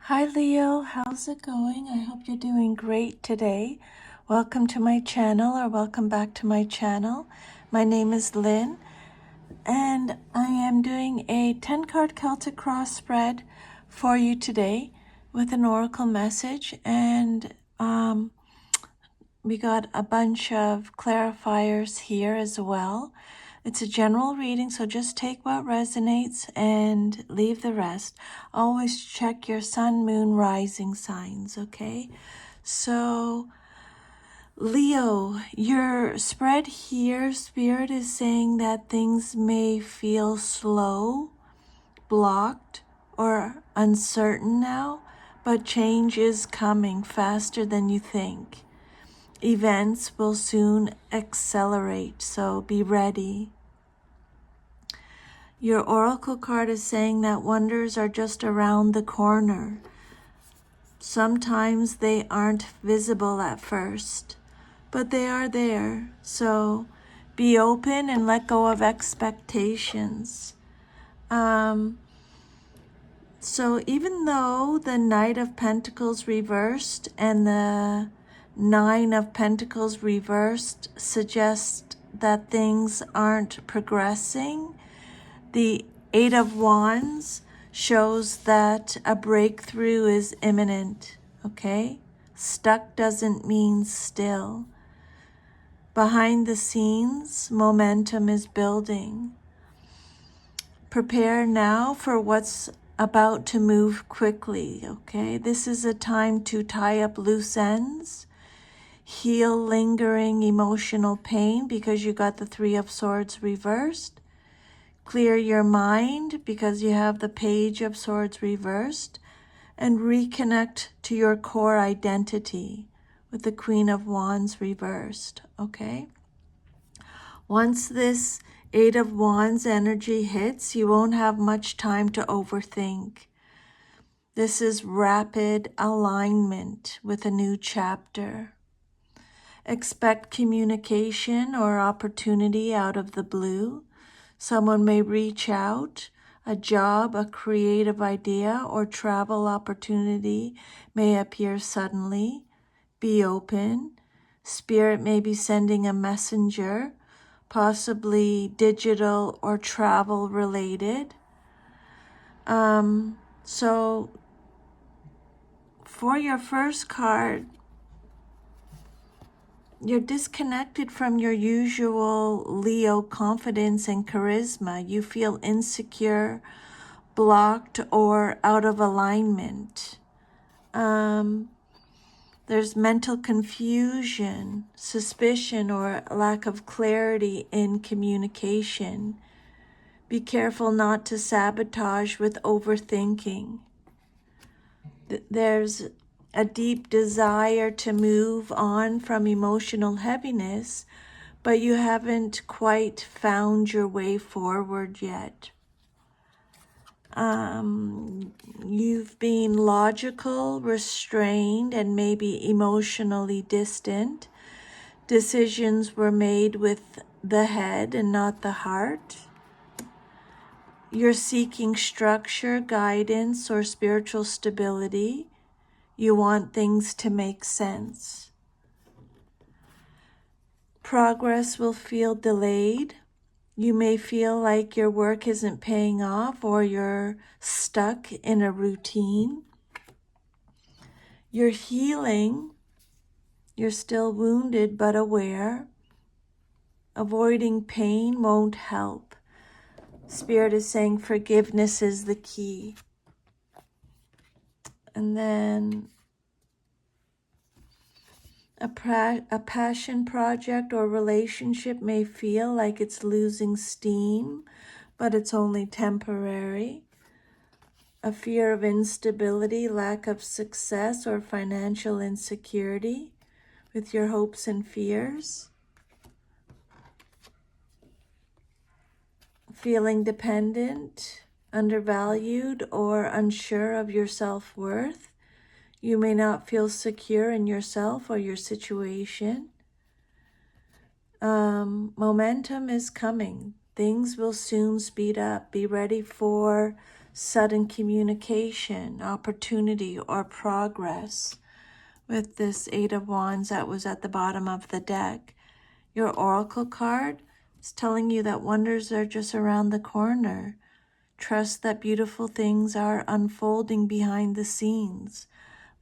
Hi Leo, how's it going? I hope you're doing great today. Welcome to my channel, or welcome back to my channel. My name is Lynn, and I am doing a 10-card Celtic cross spread for you today with an oracle message, and we got a bunch of clarifiers here as well. It's a general reading, so just take what resonates and leave the rest. Always check your sun, moon, rising signs, okay? So, Leo, your spread here, Spirit is saying that things may feel slow, blocked, or uncertain now, but change is coming faster than you think. Events will soon accelerate, so be ready. Your oracle card is saying that wonders are just around the corner. Sometimes they aren't visible at first, but they are there. So be open and let go of expectations. So even though the Knight of Pentacles reversed and the Nine of Pentacles reversed suggest that things aren't progressing, the Eight of Wands shows that a breakthrough is imminent, okay? Stuck doesn't mean still. Behind the scenes, momentum is building. Prepare now for what's about to move quickly, okay? This is a time to tie up loose ends, heal lingering emotional pain because you got the Three of Swords reversed. Clear your mind because you have the Page of Swords reversed, and reconnect to your core identity with the Queen of Wands reversed, okay? Once this Eight of Wands energy hits, you won't have much time to overthink. This is rapid alignment with a new chapter. Expect communication or opportunity out of the blue. Someone may reach out. A job, a creative idea, or travel opportunity may appear suddenly. Be open. Spirit may be sending a messenger, possibly digital or travel related. So for your first card, you're disconnected from your usual Leo confidence and charisma. You feel insecure, blocked, or out of alignment. There's mental confusion, suspicion, or lack of clarity in communication. Be careful not to sabotage with overthinking. There's a deep desire to move on from emotional heaviness, but you haven't quite found your way forward yet. You've been logical, restrained, and maybe emotionally distant. Decisions were made with the head and not the heart. You're seeking structure, guidance, or spiritual stability. You want things to make sense. Progress will feel delayed. You may feel like your work isn't paying off, or you're stuck in a routine. You're healing. You're still wounded but aware. Avoiding pain won't help. Spirit is saying forgiveness is the key. And then a passion project or relationship may feel like it's losing steam, but it's only temporary. A fear of instability, lack of success, or financial insecurity with your hopes and fears. Feeling dependent, undervalued, or unsure of your self-worth. You may not feel secure in yourself or your situation. Momentum is coming. Things will soon speed up. Be ready for sudden communication, opportunity, or progress. With this Eight of Wands that was at the bottom of the deck, your oracle card is telling you that wonders are just around the corner. Trust that beautiful things are unfolding behind the scenes.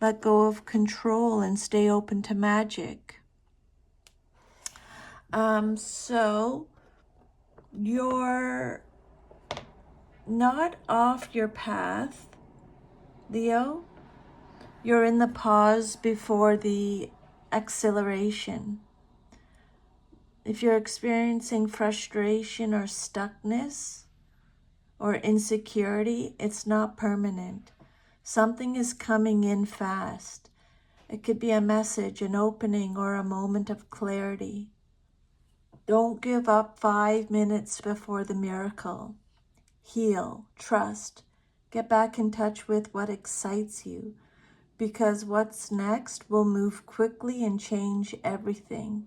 Let go of control and stay open to magic. So you're not off your path, Leo. You're in the pause before the acceleration. If you're experiencing frustration or stuckness or insecurity, it's not permanent. Something is coming in fast. It could be a message, an opening, or a moment of clarity. Don't give up 5 minutes before the miracle. Heal, trust, get back in touch with what excites you, because what's next will move quickly and change everything.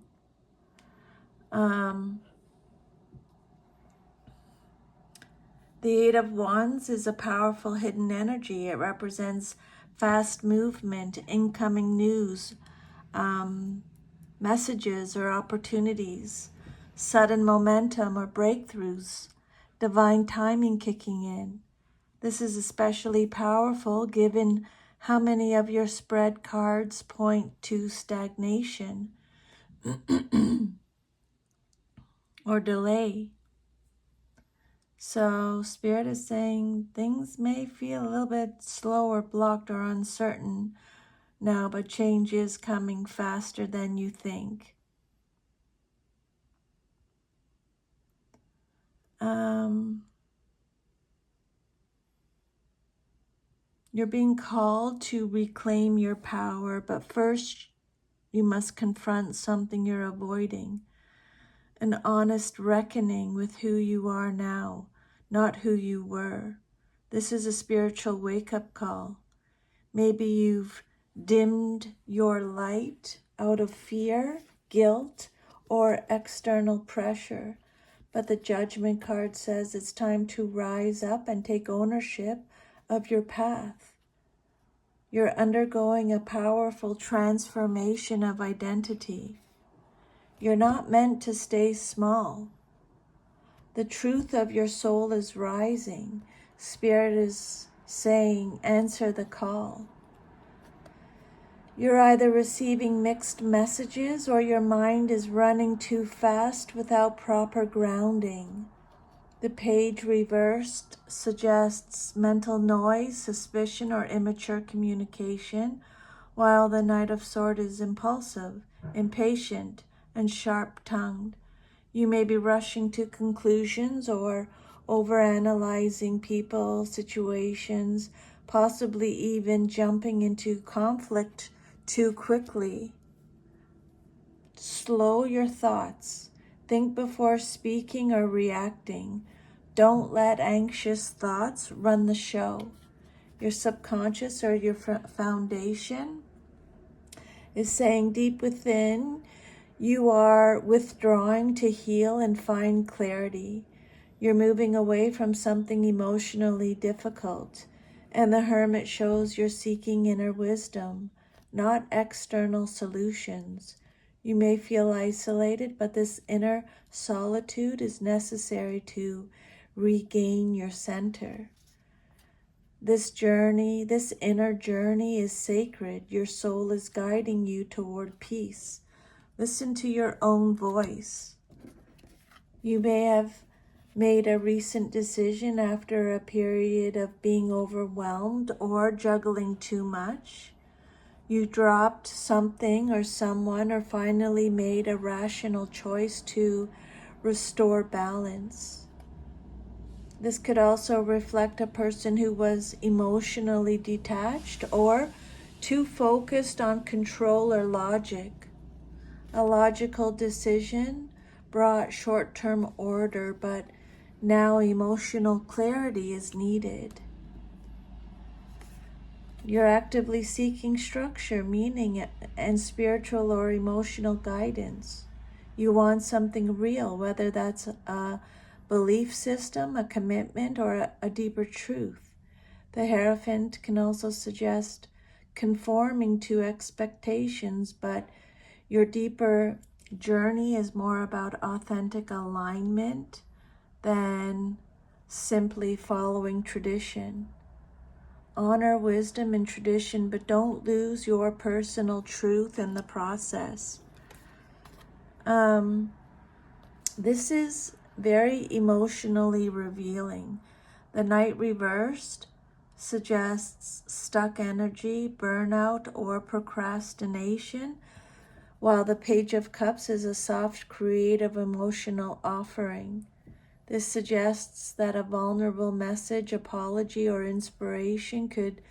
The Eight of Wands is a powerful hidden energy. It represents fast movement, incoming news, messages or opportunities, sudden momentum or breakthroughs, divine timing kicking in. This is especially powerful given how many of your spread cards point to stagnation or delay. So Spirit is saying things may feel a little bit slow or blocked or uncertain now, but change is coming faster than you think. You're being called to reclaim your power, but first you must confront something you're avoiding. An honest reckoning with who you are now, not who you were. This is a spiritual wake-up call. Maybe you've dimmed your light out of fear, guilt, or external pressure. But the Judgment card says it's time to rise up and take ownership of your path. You're undergoing a powerful transformation of identity. You're not meant to stay small. The truth of your soul is rising. Spirit is saying, answer the call. You're either receiving mixed messages or your mind is running too fast without proper grounding. The page reversed suggests mental noise, suspicion, or immature communication, while the Knight of Swords is impulsive, impatient, and sharp-tongued. You may be rushing to conclusions or overanalyzing people, situations, possibly even jumping into conflict too quickly. Slow your thoughts. Think before speaking or reacting. Don't let anxious thoughts run the show. Your subconscious or your foundation is saying deep within, you are withdrawing to heal and find clarity. You're moving away from something emotionally difficult. And the Hermit shows you're seeking inner wisdom, not external solutions. You may feel isolated, but this inner solitude is necessary to regain your center. This journey, this inner journey is sacred. Your soul is guiding you toward peace. Listen to your own voice. You may have made a recent decision after a period of being overwhelmed or juggling too much. You dropped something or someone or finally made a rational choice to restore balance. This could also reflect a person who was emotionally detached or too focused on control or logic. A logical decision brought short-term order, but now emotional clarity is needed. You're actively seeking structure, meaning, and spiritual or emotional guidance. You want something real, whether that's a belief system, a commitment, or a deeper truth. The Hierophant can also suggest conforming to expectations, but your deeper journey is more about authentic alignment than simply following tradition. Honor wisdom and tradition, but don't lose your personal truth in the process. This is very emotionally revealing. The Knight reversed suggests stuck energy, burnout, or procrastination, while the Page of Cups is a soft, creative, emotional offering. This suggests that a vulnerable message, apology, or inspiration could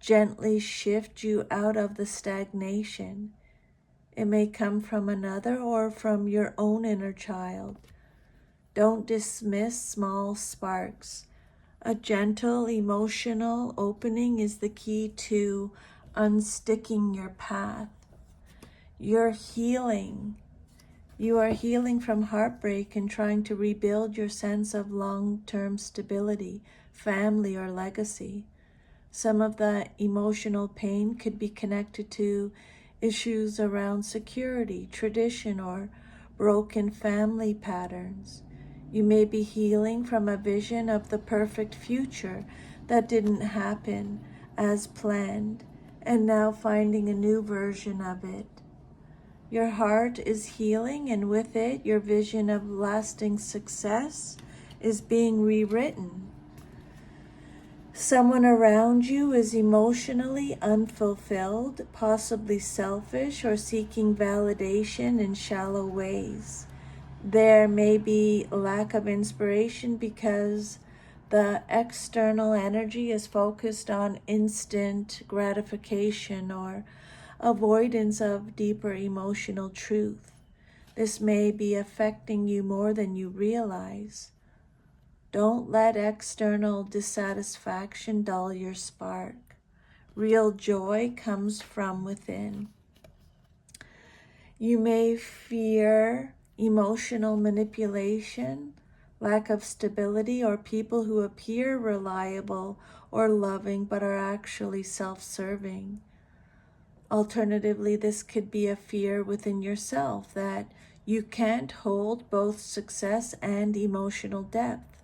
gently shift you out of the stagnation. It may come from another or from your own inner child. Don't dismiss small sparks. A gentle emotional opening is the key to unsticking your path. You're healing. You are healing from heartbreak and trying to rebuild your sense of long-term stability, family, or legacy. Some of the emotional pain could be connected to issues around security, tradition, or broken family patterns. You may be healing from a vision of the perfect future that didn't happen as planned, and now finding a new version of it. Your heart is healing, and with it, your vision of lasting success is being rewritten. Someone around you is emotionally unfulfilled, possibly selfish, or seeking validation in shallow ways. There may be lack of inspiration because the external energy is focused on instant gratification or avoidance of deeper emotional truth. This may be affecting you more than you realize. Don't let external dissatisfaction dull your spark. Real joy comes from within. You may fear emotional manipulation, lack of stability, or people who appear reliable or loving but are actually self-serving. Alternatively, this could be a fear within yourself that you can't hold both success and emotional depth.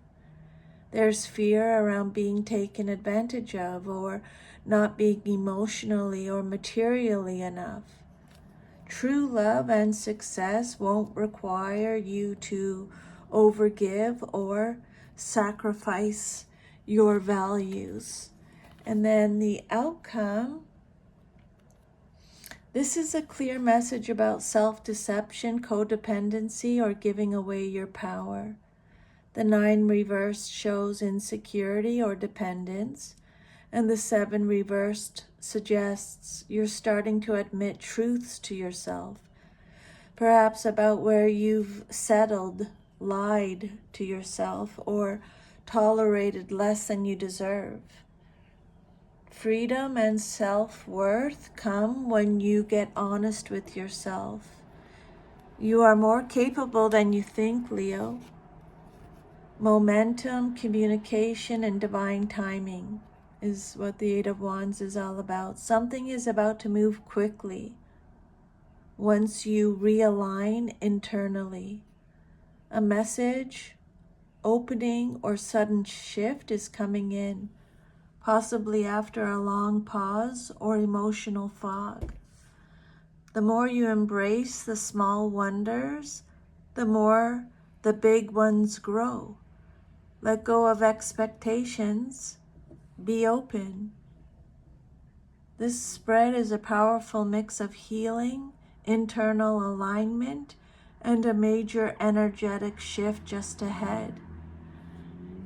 There's fear around being taken advantage of or not being emotionally or materially enough. True love and success won't require you to overgive or sacrifice your values. And then the outcome, this is a clear message about self-deception, codependency, or giving away your power. The 9 reversed shows insecurity or dependence, and the 7 reversed suggests you're starting to admit truths to yourself, perhaps about where you've settled, lied to yourself, or tolerated less than you deserve. Freedom and self-worth come when you get honest with yourself. You are more capable than you think, Leo. Momentum, communication, and divine timing is what the 8 of Wands is all about. Something is about to move quickly once you realign internally. A message, opening, or sudden shift is coming in, possibly after a long pause or emotional fog. The more you embrace the small wonders, the more the big ones grow. Let go of expectations. Be open. This spread is a powerful mix of healing, internal alignment, and a major energetic shift just ahead.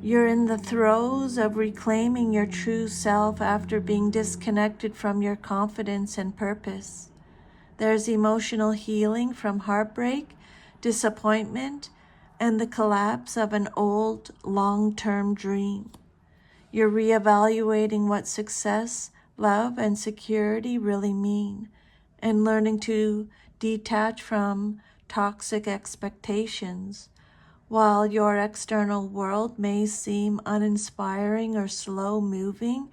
You're in the throes of reclaiming your true self after being disconnected from your confidence and purpose. There's emotional healing from heartbreak, disappointment, and the collapse of an old, long-term dream. You're reevaluating what success, love, and security really mean, and learning to detach from toxic expectations. While your external world may seem uninspiring or slow moving,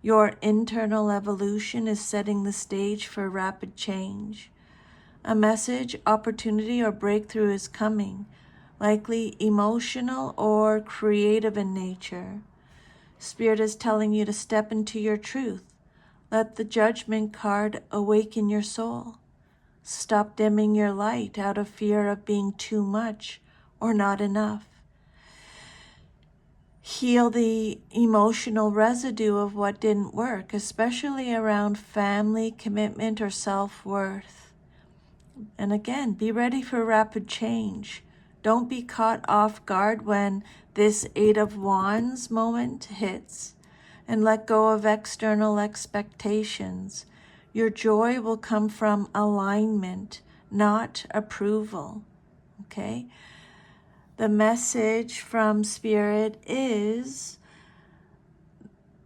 your internal evolution is setting the stage for rapid change. A message, opportunity, or breakthrough is coming, likely emotional or creative in nature. Spirit is telling you to step into your truth. Let the judgment card awaken your soul. Stop dimming your light out of fear of being too much or not enough. Heal the emotional residue of what didn't work, especially around family, commitment, or self-worth. And again, be ready for rapid change. Don't be caught off guard when this Eight of Wands moment hits. And let go of external expectations. Your joy will come from alignment, not approval. Okay? The message from Spirit is,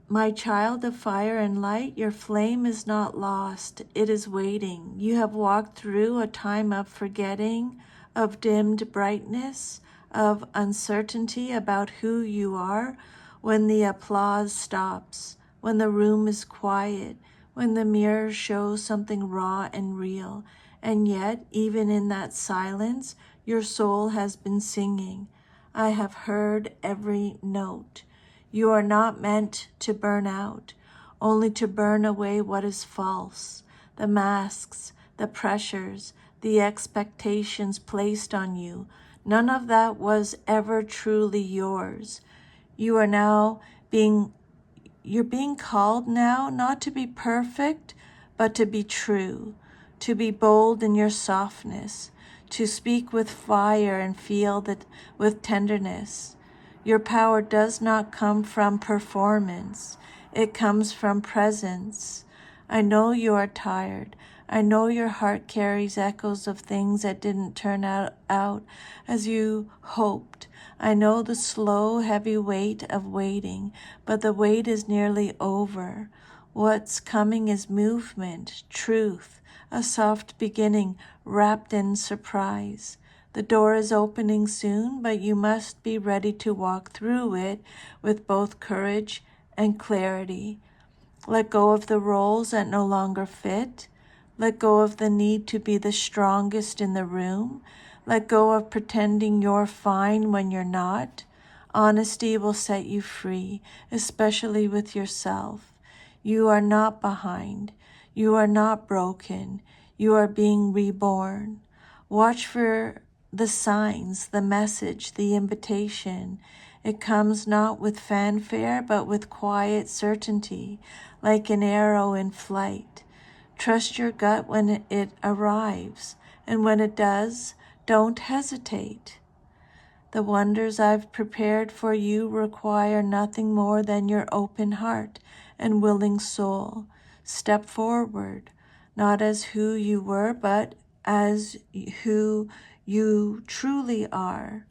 my child of fire and light, your flame is not lost. It is waiting. You have walked through a time of forgetting, of dimmed brightness, of uncertainty about who you are. When the applause stops, when the room is quiet, when the mirror shows something raw and real. And yet, even in that silence, your soul has been singing. I have heard every note. You are not meant to burn out, only to burn away what is false, the masks, the pressures, the expectations placed on you. None of that was ever truly yours. You're being called now not to be perfect, but to be true, to be bold in your softness, to speak with fire and feel that with tenderness. Your power does not come from performance. It comes from presence. I know you are tired. I know your heart carries echoes of things that didn't turn out as you hoped. I know the slow, heavy weight of waiting, but the wait is nearly over. What's coming is movement, truth, a soft beginning wrapped in surprise. The door is opening soon, but you must be ready to walk through it with both courage and clarity. Let go of the roles that no longer fit. Let go of the need to be the strongest in the room. Let go of pretending you're fine when you're not. Honesty will set you free, especially with yourself. You are not behind. You are not broken. You are being reborn. Watch for the signs, the message, the invitation. It comes not with fanfare, but with quiet certainty, like an arrow in flight. Trust your gut when it arrives, and when it does, don't hesitate. The wonders I've prepared for you require nothing more than your open heart and willing soul. Step forward, not as who you were, but as who you truly are.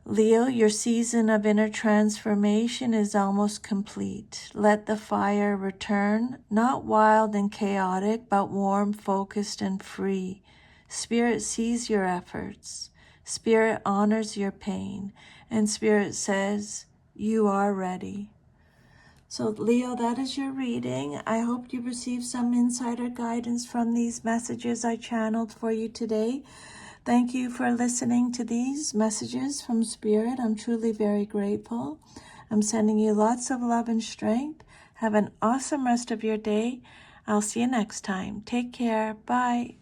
Leo, your season of inner transformation is almost complete. Let the fire return, not wild and chaotic, but warm, focused, and free. Spirit sees your efforts. Spirit honors your pain. And Spirit says, you are ready. So Leo, that is your reading. I hope you received some insider guidance from these messages I channeled for you today. Thank you for listening to these messages from Spirit. I'm truly very grateful. I'm sending you lots of love and strength. Have an awesome rest of your day. I'll see you next time. Take care. Bye.